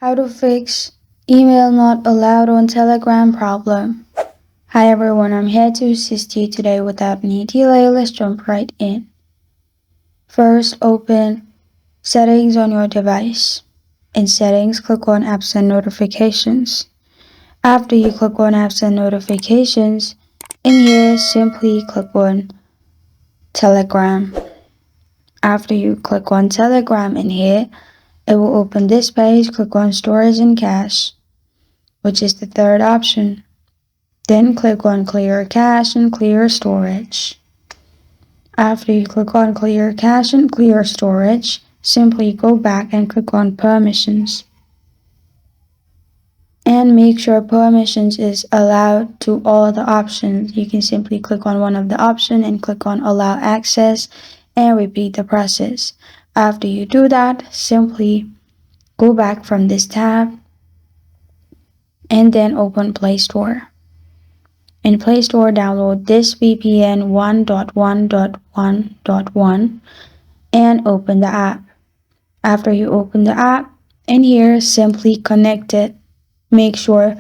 How to fix email not allowed on Telegram problem. Hi everyone, I'm here to assist you today without any delay. Let's jump right in. First, open Settings on your device. In Settings, click on Apps and Notifications. After you click on Apps and Notifications, in here, simply click on Telegram. After you click on Telegram in here, it will open this page. Click on Storage and Cache, which is the third option. Then click on Clear Cache and Clear Storage. After you click on Clear Cache and Clear Storage, simply go back and click on Permissions. And make sure Permissions is allowed to all the options. You can simply click on one of the options and click on Allow Access and repeat the process. After you do that, simply go back from this tab and then open Play Store. In Play Store, download this VPN 1.1.1.1 and open the app. After you open the app, in here, simply connect it. Make sure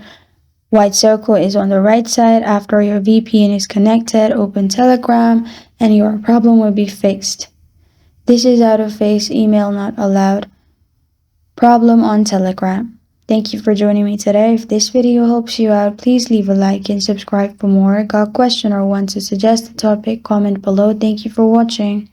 white circle is on the right side. After your VPN is connected, open Telegram and your problem will be fixed. This is how to fix email not allowed problem on Telegram. Thank you for joining me today. If this video helps you out, please leave a like and subscribe for more. Got a question or want to suggest a topic, comment below. Thank you for watching.